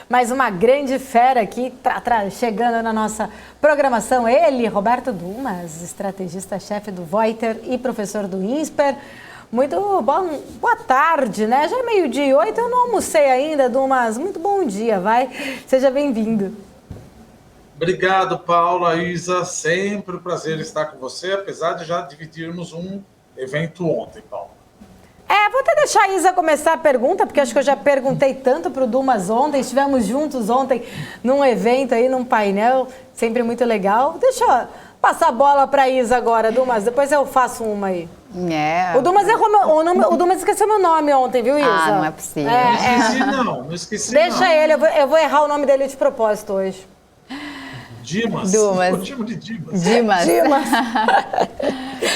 mais uma grande fera aqui, chegando na nossa programação. Ele, Roberto Dumas, estrategista-chefe do Voiter e professor do INSPER. Muito bom, boa tarde, né? Já é 12:08, eu não almocei ainda, Dumas. Muito bom dia, vai. Seja bem-vindo. Obrigado, Paula, Isa. Sempre um prazer estar com você, apesar de já dividirmos um evento ontem, Paula. Vou até deixar a Isa começar a pergunta, porque acho que eu já perguntei tanto para o Dumas ontem, estivemos juntos ontem num evento aí, num painel, sempre muito legal. Deixa eu passar a bola para a Isa agora, Dumas, depois eu faço uma aí. O Dumas errou o Dumas esqueceu meu nome ontem, viu, Isa? Ah, não é possível. Não esqueci Deixa ele, eu vou errar o nome dele de propósito hoje. Dimas. Dumas. Eu chamo de Dimas. Dimas.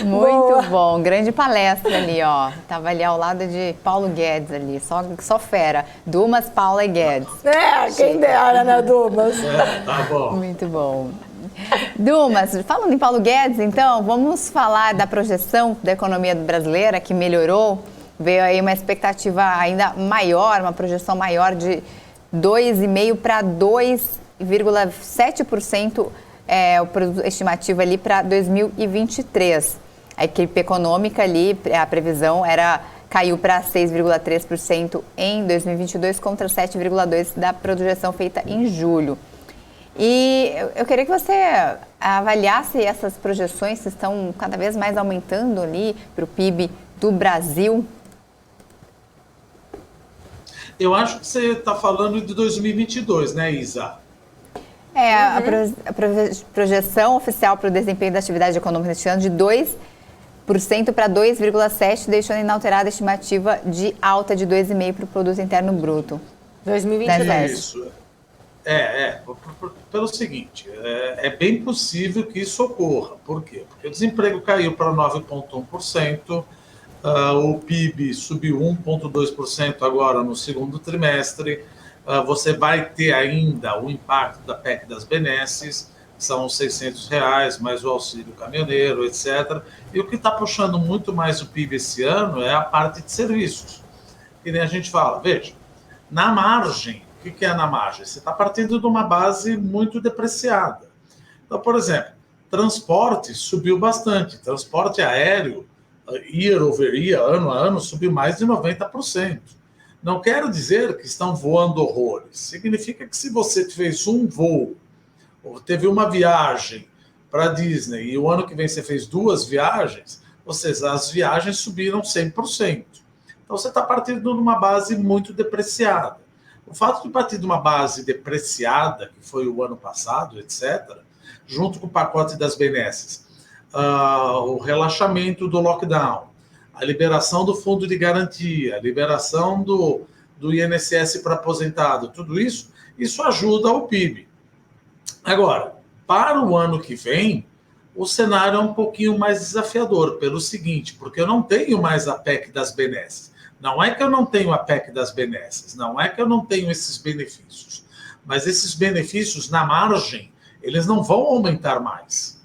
Muito bom. Grande palestra ali, ó. Tava ali ao lado de Paulo Guedes ali, só fera. Dumas, Paula e Guedes. Quem dera, né, Dumas? Tá bom. Muito bom. Dumas, falando em Paulo Guedes, então, vamos falar da projeção da economia brasileira que melhorou. Veio aí uma expectativa ainda maior, uma projeção maior de 2,5% para 2,7% o produto estimativo ali para 2023. A equipe econômica ali, a previsão caiu para 6,3% em 2022 contra 7,2% da projeção feita em julho. E eu queria que você avaliasse essas projeções que estão cada vez mais aumentando ali para o PIB do Brasil. Eu acho que você está falando de 2022, né, Isa? A projeção oficial para o desempenho da atividade econômica neste ano de 2% para 2,7%, deixando inalterada a estimativa de alta de 2,5% para o Produto Interno Bruto. 2022. Isso. Pelo seguinte, é bem possível que isso ocorra. Por quê? Porque o desemprego caiu para 9,1%, o PIB subiu 1,2% agora no segundo trimestre, você vai ter ainda o impacto da PEC das benesses, são R$600, mais o auxílio caminhoneiro, etc. E o que está puxando muito mais o PIB esse ano é a parte de serviços. Que nem a gente fala, veja, na margem, o que é na margem? Você está partindo de uma base muito depreciada. Então, por exemplo, transporte subiu bastante. Transporte aéreo, year over year, ano a ano, subiu mais de 90%. Não quero dizer que estão voando horrores. Significa que se você fez um voo, ou teve uma viagem para a Disney, e o ano que vem você fez 2 viagens, as viagens subiram 100%. Então você está partindo de uma base muito depreciada. O fato de partir de uma base depreciada, que foi o ano passado, etc., junto com o pacote das benesses, o relaxamento do lockdown, a liberação do fundo de garantia, a liberação do INSS para aposentado, tudo isso ajuda ao PIB. Agora, para o ano que vem, o cenário é um pouquinho mais desafiador, pelo seguinte, porque eu não tenho mais a PEC das benesses. Não é que eu não tenho a PEC das benesses, não é que eu não tenho esses benefícios, mas esses benefícios na margem, eles não vão aumentar mais.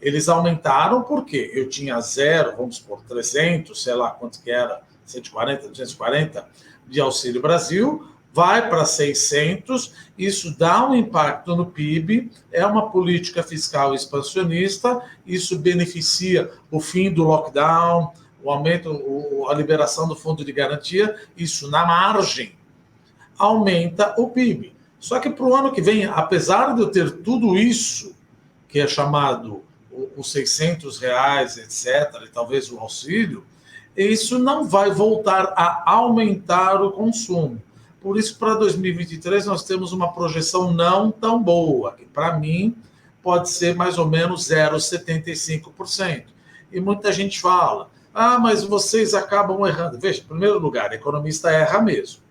Eles aumentaram porque eu tinha 0, vamos supor, 300, sei lá quanto que era, 140, 240 de Auxílio Brasil, vai para 600, isso dá um impacto no PIB, é uma política fiscal expansionista, isso beneficia o fim do lockdown, o aumento, a liberação do fundo de garantia, isso na margem aumenta o PIB. Só que para o ano que vem, apesar de eu ter tudo isso, que é chamado os R$600, etc., e talvez o auxílio, isso não vai voltar a aumentar o consumo. Por isso, para 2023, nós temos uma projeção não tão boa, que para mim pode ser mais ou menos 0,75%. E muita gente fala, mas vocês acabam errando. Veja, em primeiro lugar, economista erra mesmo,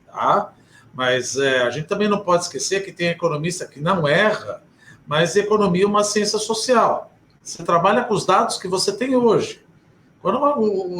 tá? Mas a gente também não pode esquecer que tem economista que não erra, mas economia é uma ciência social. Você trabalha com os dados que você tem hoje. Quando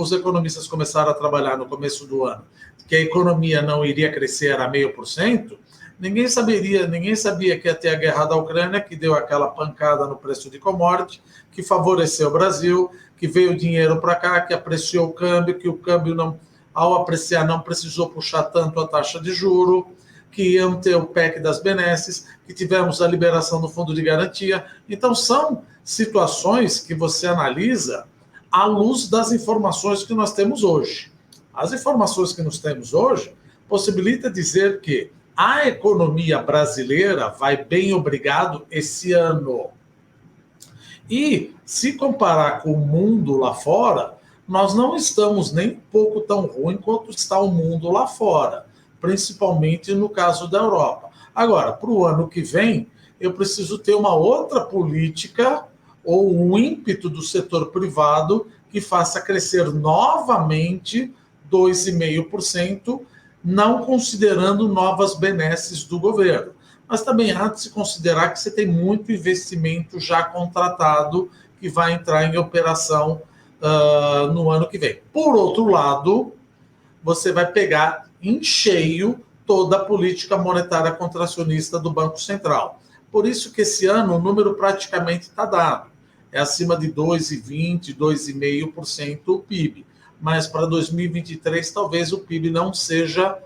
os economistas começaram a trabalhar no começo do ano, que a economia não iria crescer a 0,5%, ninguém sabia que ia ter a guerra da Ucrânia, que deu aquela pancada no preço de commodity, que favoreceu o Brasil, que veio dinheiro para cá, que apreciou o câmbio, que o câmbio, ao apreciar, não precisou puxar tanto a taxa de juro. que iam ter o PEC das benesses, que tivemos a liberação do fundo de garantia. Então, são situações que você analisa à luz das informações que nós temos hoje. As informações que nós temos hoje possibilita dizer que a economia brasileira vai bem, obrigado, esse ano. E, se comparar com o mundo lá fora, nós não estamos nem um pouco tão ruim quanto está o mundo lá fora, principalmente no caso da Europa. Agora, para o ano que vem, eu preciso ter uma outra política ou um ímpeto do setor privado que faça crescer novamente 2,5%, não considerando novas benesses do governo. Mas também há de se considerar que você tem muito investimento já contratado que vai entrar em operação no ano que vem. Por outro lado, você vai pegar em cheio toda a política monetária contracionista do Banco Central. Por isso que esse ano o número praticamente está dado. É acima de 2,20%, 2,5% o PIB. Mas para 2023 talvez o PIB não seja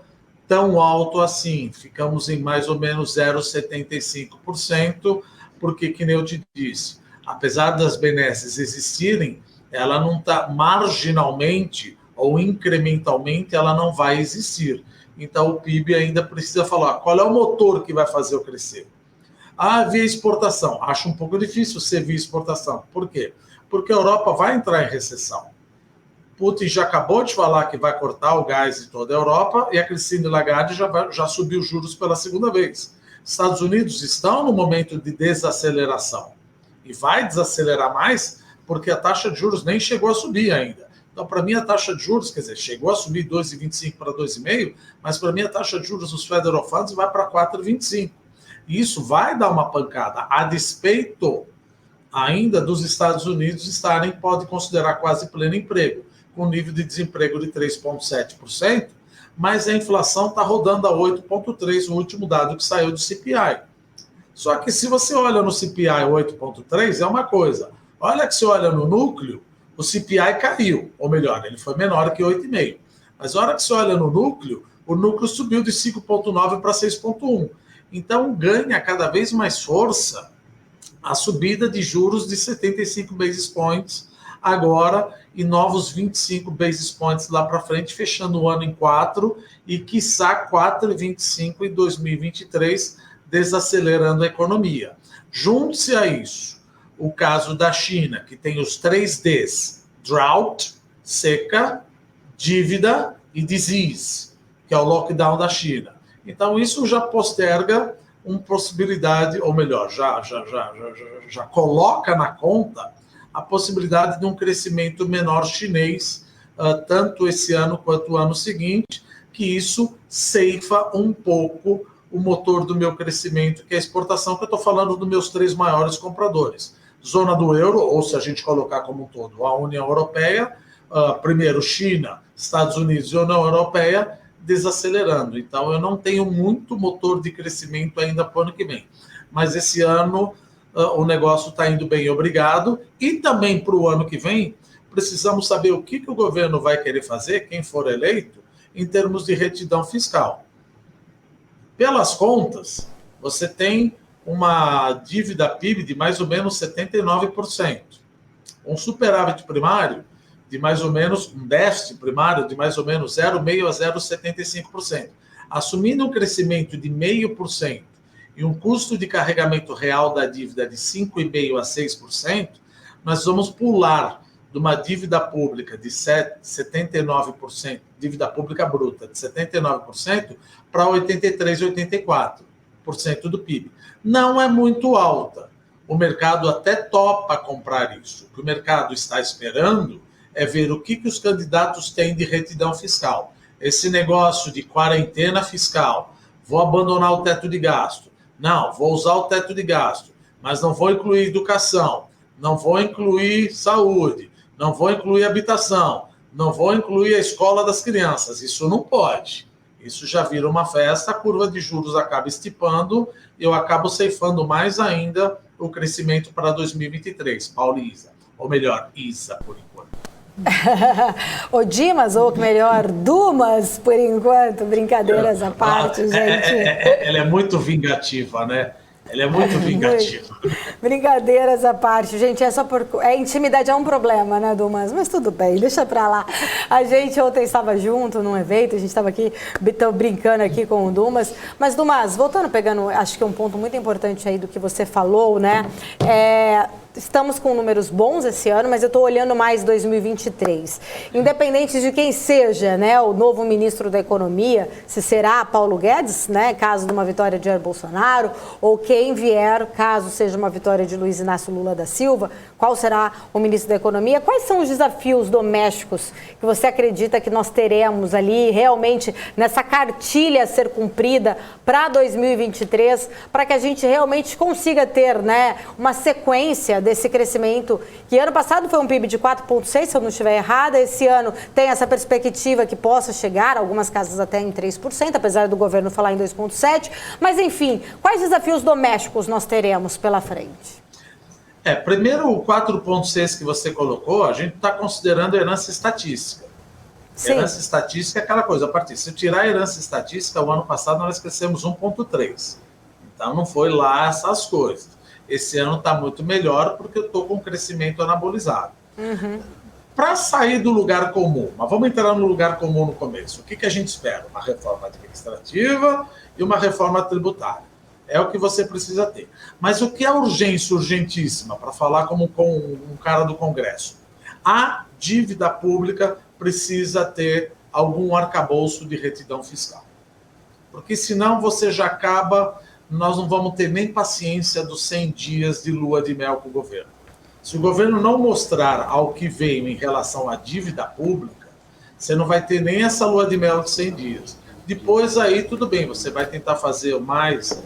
tão alto assim. Ficamos em mais ou menos 0,75%, porque, que nem eu te disse, apesar das benesses existirem, ela não está marginalmente ou incrementalmente, ela não vai existir. Então, o PIB ainda precisa falar qual é o motor que vai fazer eu crescer. Via exportação. Acho um pouco difícil ser via exportação. Por quê? Porque a Europa vai entrar em recessão. Putin já acabou de falar que vai cortar o gás em toda a Europa e a Christine Lagarde já subiu os juros pela segunda vez. Estados Unidos estão no momento de desaceleração. E vai desacelerar mais porque a taxa de juros nem chegou a subir ainda. Então, para mim, a taxa de juros, quer dizer, chegou a subir 2,25 para 2,5, mas para mim a taxa de juros dos Federal Funds vai para 4,25. E isso vai dar uma pancada, a despeito ainda dos Estados Unidos estarem, pode considerar quase pleno emprego, com nível de desemprego de 3,7%, mas a inflação está rodando a 8,3%, o último dado que saiu do CPI. Só que se você olha no CPI 8,3%, é uma coisa. Olha que se olha no núcleo, o CPI caiu, ou melhor, ele foi menor que 8,5%. Mas a hora que você olha no núcleo, o núcleo subiu de 5,9% para 6,1%. Então ganha cada vez mais força a subida de juros de 75 basis points agora e novos 25 basis points lá para frente, fechando o ano em 4 e quiçá 4,25 em 2023, desacelerando a economia. Junte-se a isso o caso da China, que tem os 3 Ds, drought, seca, dívida e disease, que é o lockdown da China. Então, isso já posterga uma possibilidade, ou melhor, já coloca na conta a possibilidade de um crescimento menor chinês, tanto esse ano quanto o ano seguinte, que isso ceifa um pouco o motor do meu crescimento, que é a exportação, que eu estou falando dos meus 3 maiores compradores. Zona do euro, ou se a gente colocar como um todo, a União Europeia, primeiro China, Estados Unidos e União Europeia, desacelerando. Então, eu não tenho muito motor de crescimento ainda para o ano que vem. Mas esse ano o negócio está indo bem, obrigado. E também para o ano que vem, precisamos saber o que o governo vai querer fazer, quem for eleito, em termos de retidão fiscal. Pelas contas, você tem uma dívida PIB de mais ou menos 79%. Um superávit primário de mais ou menos, um déficit primário de mais ou menos 0,5% a 0,75%. Assumindo um crescimento de 0,5% e um custo de carregamento real da dívida de 5,5% a 6%, nós vamos pular de uma dívida pública de 79%, dívida pública bruta de 79%, para 83%, 84% do PIB. Não é muito alta. O mercado até topa comprar isso. O que o mercado está esperando é ver o que os candidatos têm de retidão fiscal. Esse negócio de quarentena fiscal, vou abandonar o teto de gasto. Não, vou usar o teto de gasto, mas não vou incluir educação, não vou incluir saúde, não vou incluir habitação, não vou incluir a escola das crianças. Isso não pode. Isso já vira uma festa, a curva de juros acaba estipando e eu acabo ceifando mais ainda o crescimento para 2023, Paulo e Isa. Ou melhor, Isa, por enquanto. Ô Dimas, ou melhor, Dumas, por enquanto, brincadeiras à parte, gente. Ela é muito vingativa, né? Ela é muito vingativa. Brincadeiras à parte, gente, é só por... intimidade é um problema, né, Dumas? Mas tudo bem, deixa pra lá. A gente ontem estava junto num evento, a gente estava aqui brincando aqui com o Dumas. Mas, Dumas, voltando, pegando, acho que um ponto muito importante aí do que você falou, né? Estamos com números bons esse ano, mas eu estou olhando mais 2023. Independente de quem seja, né, o novo ministro da Economia, se será Paulo Guedes, né, caso de uma vitória de Jair Bolsonaro, ou quem vier, caso seja uma vitória de Luiz Inácio Lula da Silva, qual será o ministro da Economia? Quais são os desafios domésticos que você acredita que nós teremos ali realmente nessa cartilha a ser cumprida para 2023, para que a gente realmente consiga ter, né, uma sequência desse crescimento, que ano passado foi um PIB de 4,6%, se eu não estiver errada, esse ano tem essa perspectiva que possa chegar, algumas casas até em 3%, apesar do governo falar em 2,7%, mas enfim, quais desafios domésticos nós teremos pela frente? Primeiro o 4,6% que você colocou, a gente está considerando herança estatística. Sim. Herança estatística é aquela coisa, a partir, se tirar a herança estatística, o ano passado nós crescemos 1,3%. Então não foi lá essas coisas. Esse ano está muito melhor porque eu estou com crescimento anabolizado. Para sair do lugar comum, mas vamos entrar no lugar comum no começo. O que a gente espera? Uma reforma administrativa e uma reforma tributária. É o que você precisa ter. Mas o que é urgência, urgentíssima, para falar como com um cara do Congresso? A dívida pública precisa ter algum arcabouço de retidão fiscal. Porque senão você já acaba... nós não vamos ter nem paciência dos 100 dias de lua de mel com o governo. Se o governo não mostrar ao que veio em relação à dívida pública, você não vai ter nem essa lua de mel de 100 dias. Depois aí tudo bem, você vai tentar fazer mais,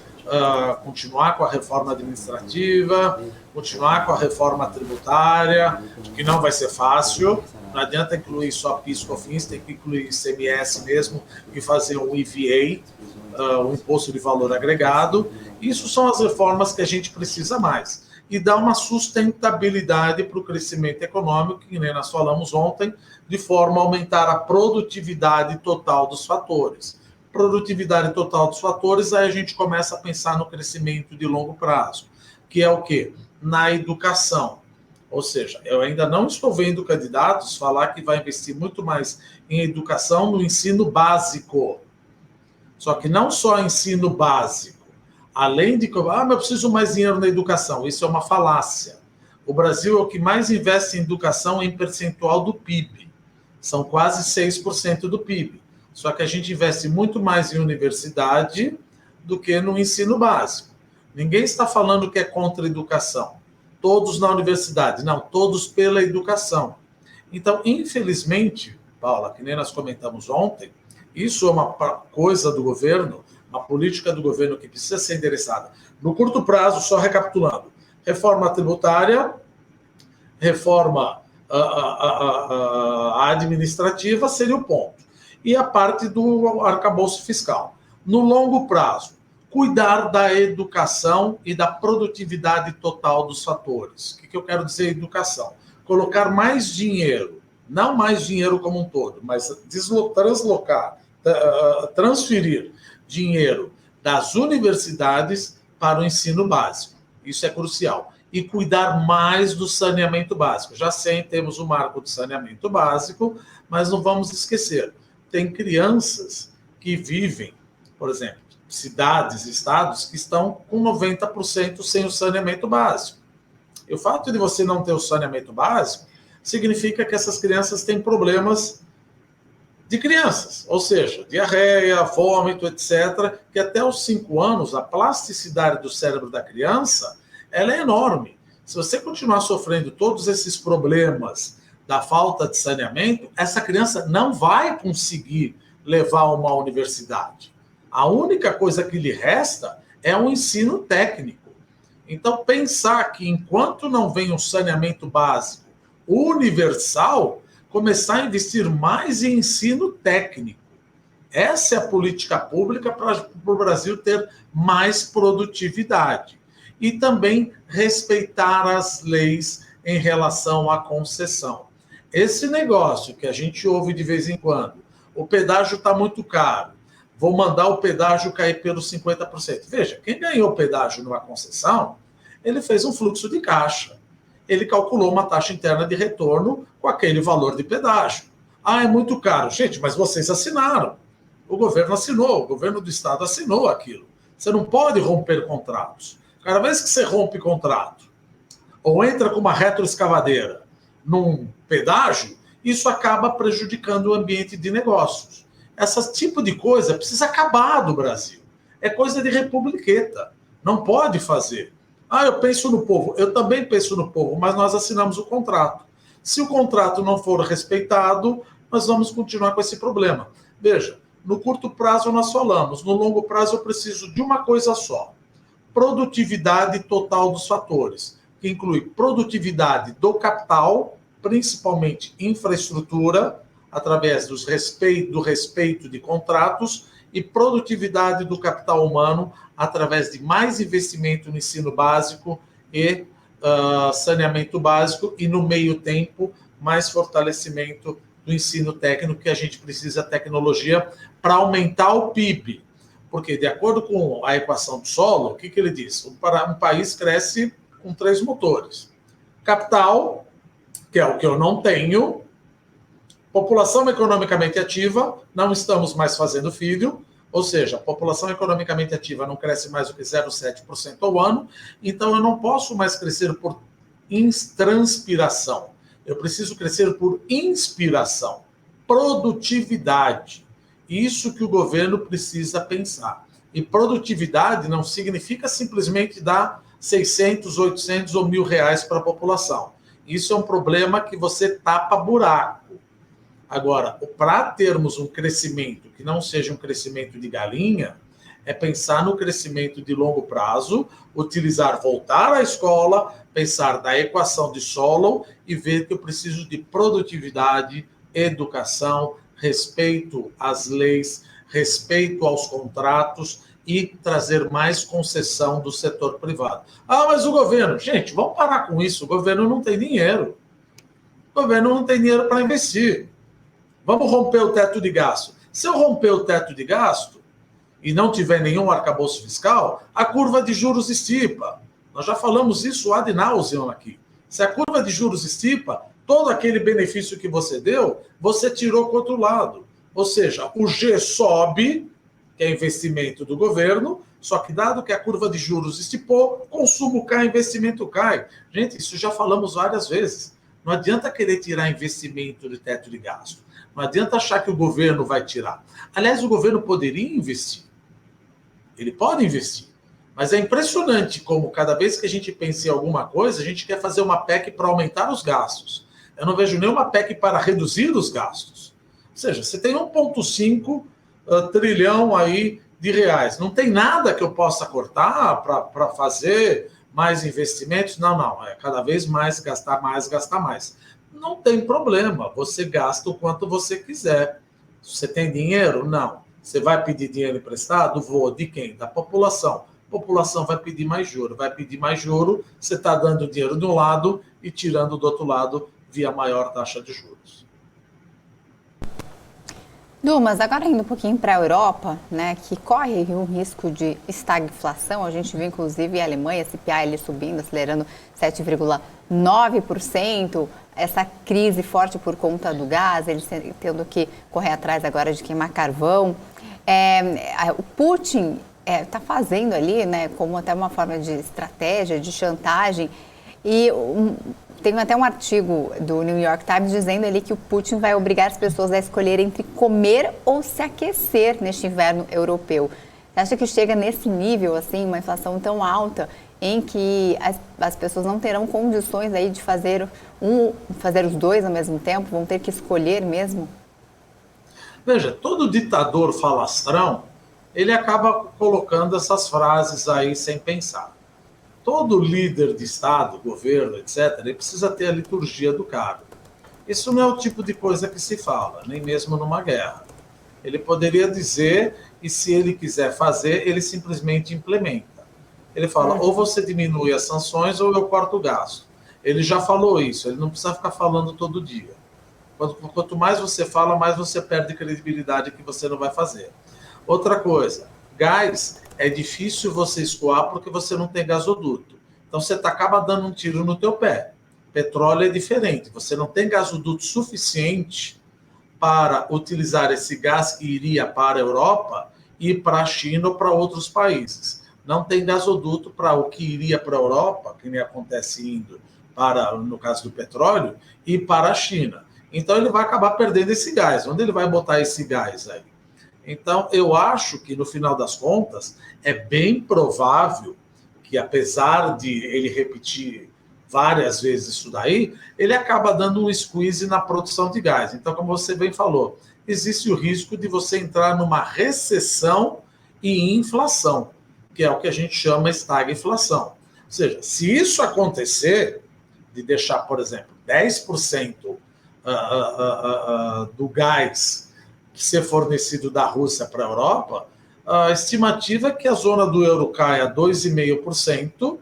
continuar com a reforma administrativa, continuar com a reforma tributária, que não vai ser fácil. Não adianta incluir só PIS, COFINS, tem que incluir ICMS mesmo e fazer um EVA, o Imposto de Valor Agregado. Isso são as reformas que a gente precisa mais. E dar uma sustentabilidade para o crescimento econômico, que nem nós falamos ontem, de forma a aumentar a produtividade total dos fatores. Produtividade total dos fatores, aí a gente começa a pensar no crescimento de longo prazo, que é o quê? Na educação. Ou seja, eu ainda não estou vendo candidatos falar que vai investir muito mais em educação no ensino básico. Só que não só ensino básico. Além de... mas eu preciso mais dinheiro na educação. Isso é uma falácia. O Brasil é o que mais investe em educação em percentual do PIB. São quase 6% do PIB. Só que a gente investe muito mais em universidade do que no ensino básico. Ninguém está falando que é contra a educação. Todos na universidade. Não, todos pela educação. Então, infelizmente, Paula, que nem nós comentamos ontem, isso é uma coisa do governo, uma política do governo que precisa ser endereçada. No curto prazo, só recapitulando, reforma tributária, reforma administrativa seria o ponto. E a parte do arcabouço fiscal. No longo prazo, cuidar da educação e da produtividade total dos fatores. O que eu quero dizer educação? Colocar mais dinheiro, não mais dinheiro como um todo, mas transferir dinheiro das universidades para o ensino básico. Isso é crucial. E cuidar mais do saneamento básico. Já temos o marco do saneamento básico, mas não vamos esquecer. Tem crianças que vivem, por exemplo, cidades, estados que estão com 90% sem o saneamento básico. E o fato de você não ter o saneamento básico significa que essas crianças têm problemas de crianças, ou seja, diarreia, vômito, etc., que até os 5 anos, a plasticidade do cérebro da criança, ela é enorme. Se você continuar sofrendo todos esses problemas da falta de saneamento, essa criança não vai conseguir levar a uma universidade. A única coisa que lhe resta é um ensino técnico. Então, pensar que enquanto não vem um saneamento básico universal, começar a investir mais em ensino técnico. Essa é a política pública para o Brasil ter mais produtividade. E também respeitar as leis em relação à concessão. esse negócio que a gente ouve de vez em quando, o pedágio está muito caro, vou mandar o pedágio cair pelos 50%. Veja, quem ganhou o pedágio numa concessão, ele fez um fluxo de caixa. Ele calculou uma taxa interna de retorno com aquele valor de pedágio. Ah, é muito caro. Gente, mas vocês assinaram. O governo assinou, o governo do estado assinou aquilo. Você não pode romper contratos. Cada vez que você rompe contrato, ou entra com uma retroescavadeira num pedágio, isso acaba prejudicando o ambiente de negócios. Esse tipo de coisa precisa acabar do Brasil. É coisa de republiqueta. Não pode fazer. Ah, eu penso no povo. Eu também penso no povo, mas nós assinamos o contrato. Se o contrato não for respeitado, nós vamos continuar com esse problema. Veja, no curto prazo nós falamos, no longo prazo eu preciso de uma coisa só. Produtividade total dos fatores, que inclui produtividade do capital, principalmente infraestrutura, através do respeito de contratos, e produtividade do capital humano, através de mais investimento no ensino básico e saneamento básico, e no meio tempo, mais fortalecimento do ensino técnico, que a gente precisa tecnologia para aumentar o PIB. Porque, de acordo com a equação do solo, o que ele diz? Um país cresce com 3 motores. Capital, que é o que eu não tenho. População economicamente ativa, não estamos mais fazendo filho, ou seja, a população economicamente ativa não cresce mais do que 0,7% ao ano, então eu não posso mais crescer por transpiração. Eu preciso crescer por inspiração, produtividade. Isso que o governo precisa pensar. E produtividade não significa simplesmente dar 600, 800 ou R$1.000 para a população. Isso é um problema que você tapa buraco. Agora, para termos um crescimento que não seja um crescimento de galinha, é pensar no crescimento de longo prazo, voltar à escola, pensar da equação de Solow e ver que eu preciso de produtividade, educação, respeito às leis, respeito aos contratos e trazer mais concessão do setor privado. Ah, mas o governo... Gente, vamos parar com isso. O governo não tem dinheiro. O governo não tem dinheiro para investir. Vamos romper o teto de gasto. Se eu romper o teto de gasto e não tiver nenhum arcabouço fiscal, a curva de juros estipa. Nós já falamos isso ad nauseam aqui. Se a curva de juros estipa, todo aquele benefício que você deu, você tirou para o outro lado. Ou seja, o G sobe, que é investimento do governo, só que dado que a curva de juros estipou, consumo cai, investimento cai. Gente, isso já falamos várias vezes. Não adianta querer tirar investimento de teto de gasto. Não adianta achar que o governo vai tirar. Aliás, o governo poderia investir. Ele pode investir. Mas é impressionante como cada vez que a gente pensa em alguma coisa, a gente quer fazer uma PEC para aumentar os gastos. Eu não vejo nenhuma PEC para reduzir os gastos. Ou seja, você tem 1,5 trilhão aí de reais. Não tem nada que eu possa cortar para fazer mais investimentos? Não. É cada vez mais, gastar mais, gastar mais. Não tem problema, você gasta o quanto você quiser. Você tem dinheiro? Não. Você vai pedir dinheiro emprestado? Vou. De quem? Da população. A população vai pedir mais juro. Vai pedir mais juro, você está dando dinheiro de um lado e tirando do outro lado via maior taxa de juros. Mas agora indo um pouquinho para a Europa, né, que corre um risco de estagflação. A gente viu, inclusive, a Alemanha, CPI ali subindo, acelerando 7,9%. Essa crise forte por conta do gás, eles tendo que correr atrás agora de queimar carvão. O Putin está fazendo ali, né, como até uma forma de estratégia, de chantagem. E tem até um artigo do New York Times dizendo ali que o Putin vai obrigar as pessoas a escolher entre comer ou se aquecer neste inverno europeu. Você acha que chega nesse nível, assim, uma inflação tão alta, em que as pessoas não terão condições aí de fazer os dois ao mesmo tempo, vão ter que escolher mesmo? Veja, todo ditador falastrão, ele acaba colocando essas frases aí sem pensar. Todo líder de Estado, governo, etc., ele precisa ter a liturgia do cargo. Isso não é o tipo de coisa que se fala, nem mesmo numa guerra. Ele poderia dizer, e se ele quiser fazer, ele simplesmente implementa. Ele fala, ou você diminui as sanções ou eu corto o gasto. Ele já falou isso, ele não precisa ficar falando todo dia. Quanto mais você fala, mais você perde credibilidade que você não vai fazer. Outra coisa, gás é difícil você escoar porque você não tem gasoduto. Então você acaba dando um tiro no teu pé. Petróleo é diferente. Você não tem gasoduto suficiente para utilizar esse gás que iria para a Europa e para a China ou para outros países. Não tem gasoduto para o que iria para a Europa, que nem acontece indo para, no caso do petróleo, e para a China. Então ele vai acabar perdendo esse gás. Onde ele vai botar esse gás aí? Então eu acho que no final das contas é bem provável que, apesar de ele repetir várias vezes isso daí, ele acaba dando um squeeze na produção de gás. Então, como você bem falou, existe o risco de você entrar numa recessão e inflação, que é o que a gente chama estagflação. Ou seja, se isso acontecer, de deixar, por exemplo, 10% do gás ser fornecido da Rússia para a Europa, a estimativa é que a zona do euro caia 2,5%,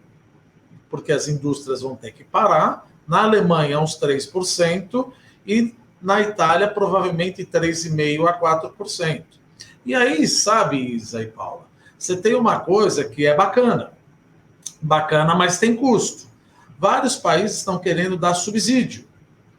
porque as indústrias vão ter que parar. Na Alemanha, uns 3%, e na Itália, provavelmente 3,5% a 4%. E aí, sabe, Isa e Paula, você tem uma coisa que é bacana, mas tem custo. Vários países estão querendo dar subsídio,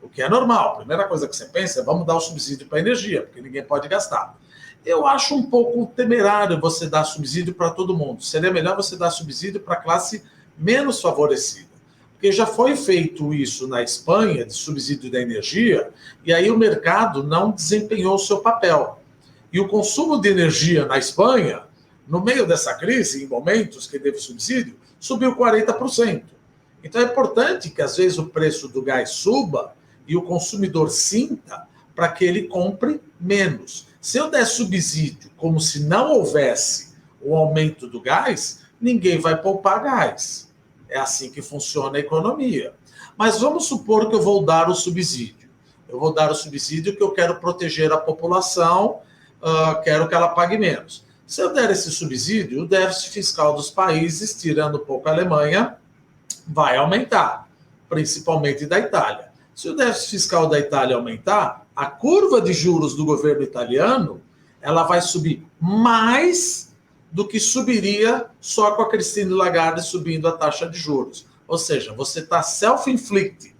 o que é normal. A primeira coisa que você pensa é vamos dar o subsídio para a energia, porque ninguém pode gastar. Eu acho um pouco temerário você dar subsídio para todo mundo. Seria melhor você dar subsídio para a classe menos favorecida. Porque já foi feito isso na Espanha, de subsídio da energia, e aí o mercado não desempenhou o seu papel. E o consumo de energia na Espanha, no meio dessa crise, em momentos que teve subsídio, subiu 40%. Então é importante que às vezes o preço do gás suba e o consumidor sinta para que ele compre menos. Se eu der subsídio como se não houvesse o aumento do gás, ninguém vai poupar gás. É assim que funciona a economia. Mas vamos supor que eu vou dar o subsídio. Eu vou dar o subsídio que eu quero proteger a população, quero que ela pague menos. Se eu der esse subsídio, o déficit fiscal dos países, tirando um pouco a Alemanha, vai aumentar, principalmente da Itália. Se o déficit fiscal da Itália aumentar, a curva de juros do governo italiano, ela vai subir mais do que subiria só com a Christine Lagarde subindo a taxa de juros. Ou seja, você está self-inflicted,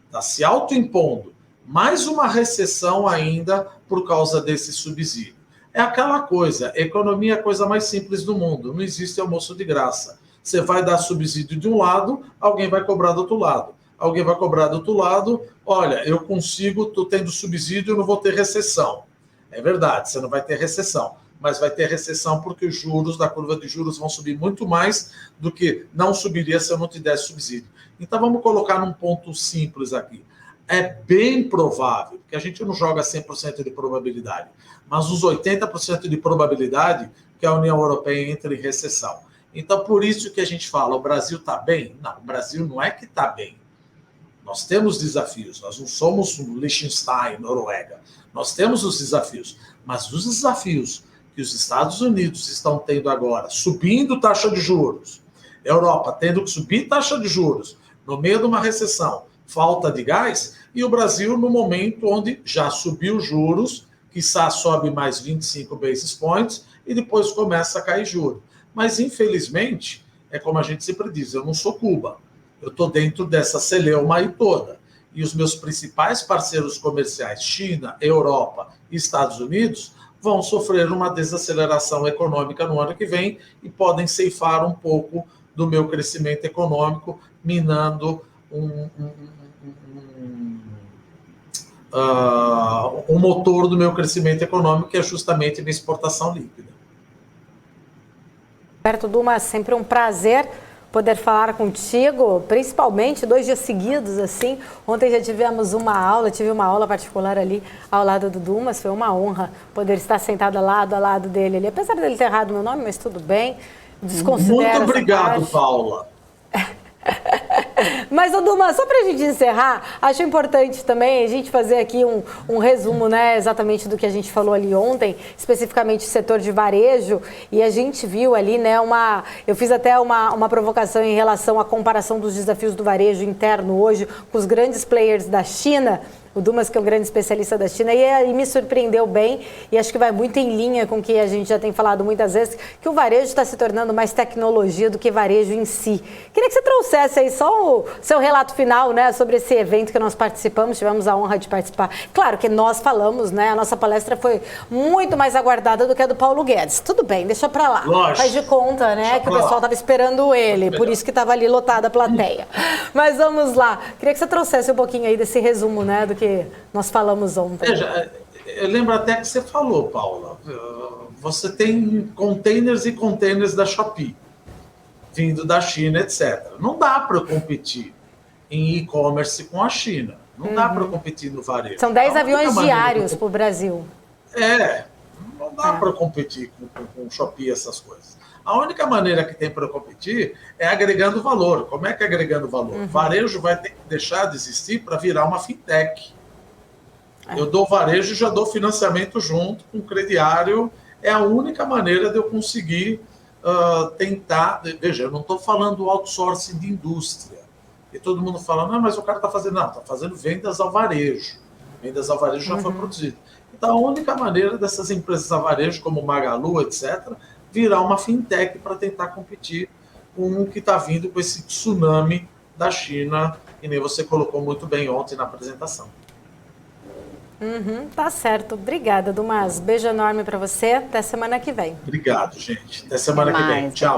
está se autoimpondo mais uma recessão ainda por causa desse subsídio. É aquela coisa, economia é a coisa mais simples do mundo, não existe almoço de graça. Você vai dar subsídio de um lado, alguém vai cobrar do outro lado. Alguém vai cobrar do outro lado, olha, eu consigo, estou tendo subsídio, eu não vou ter recessão. É verdade, você não vai ter recessão, mas vai ter recessão porque os juros da curva de juros vão subir muito mais do que não subiria se eu não tivesse subsídio. Então vamos colocar num ponto simples aqui. É bem provável, que a gente não joga 100% de probabilidade, mas uns 80% de probabilidade que a União Europeia entre em recessão. Então por isso que a gente fala, o Brasil está bem? Não, o Brasil não é que está bem. Nós temos desafios, nós não somos Liechtenstein, Noruega. Nós temos os desafios, mas os desafios que os Estados Unidos estão tendo agora, subindo taxa de juros, Europa tendo que subir taxa de juros, no meio de uma recessão, falta de gás, e o Brasil no momento onde já subiu juros, quiçá sobe mais 25 basis points, e depois começa a cair juros. Mas, infelizmente, é como a gente sempre diz, eu não sou Cuba. Eu estou dentro dessa celeuma aí toda. E os meus principais parceiros comerciais, China, Europa e Estados Unidos, vão sofrer uma desaceleração econômica no ano que vem e podem ceifar um pouco do meu crescimento econômico, minando um motor do meu crescimento econômico, que é justamente a minha exportação líquida. Roberto Dumas, sempre um prazer poder falar contigo, principalmente 2 dias seguidos, assim. Ontem já tivemos uma aula, tive uma aula particular ali ao lado do Dumas, foi uma honra poder estar sentada lado a lado dele ali, apesar dele ter errado meu nome, mas tudo bem, desconsidero. Muito obrigado, Paula. Mas, Dumas, só para a gente encerrar, acho importante também a gente fazer aqui um resumo, né, exatamente do que a gente falou ali ontem, especificamente o setor de varejo, e a gente viu ali, né, eu fiz até uma provocação em relação à comparação dos desafios do varejo interno hoje com os grandes players da China, O Dumas, que é um grande especialista da China, e me surpreendeu bem, e acho que vai muito em linha com o que a gente já tem falado muitas vezes, que o varejo está se tornando mais tecnologia do que varejo em si. Queria que você trouxesse aí só o seu relato final, né, sobre esse evento que nós participamos, tivemos a honra de participar. Claro que nós falamos, né, a nossa palestra foi muito mais aguardada do que a do Paulo Guedes. Tudo bem, deixa pra lá. Lógico. Faz de conta, né, que o pessoal estava esperando ele, por isso que estava ali lotada a plateia. Mas vamos lá. Queria que você trouxesse um pouquinho aí desse resumo, né, do que nós falamos ontem. Veja, eu lembro até que você falou, Paula, você tem containers e containers da Shopee, vindo da China, etc. Não dá para competir em e-commerce com a China. Não dá para competir no varejo. São 10 aviões diários para o Brasil. Não dá para competir com Shopee, essas coisas. A única maneira que tem para competir é agregando valor. Como é que é agregando valor? Varejo vai ter que deixar de existir para virar uma fintech. Eu dou varejo e já dou financiamento junto com o crediário. É a única maneira de eu conseguir tentar... Veja, eu não estou falando outsourcing de indústria. E todo mundo fala, não, mas o cara está fazendo... Não, está fazendo vendas ao varejo. Vendas ao varejo já foi produzido. Então, a única maneira dessas empresas a varejo, como Magalu, etc., virar uma fintech para tentar competir com o que está vindo com esse tsunami da China, que nem você colocou muito bem ontem na apresentação. Tá certo. Obrigada, Dumas. Beijo enorme para você. Até semana que vem. Obrigado, gente. Até semana que vem. Tchau.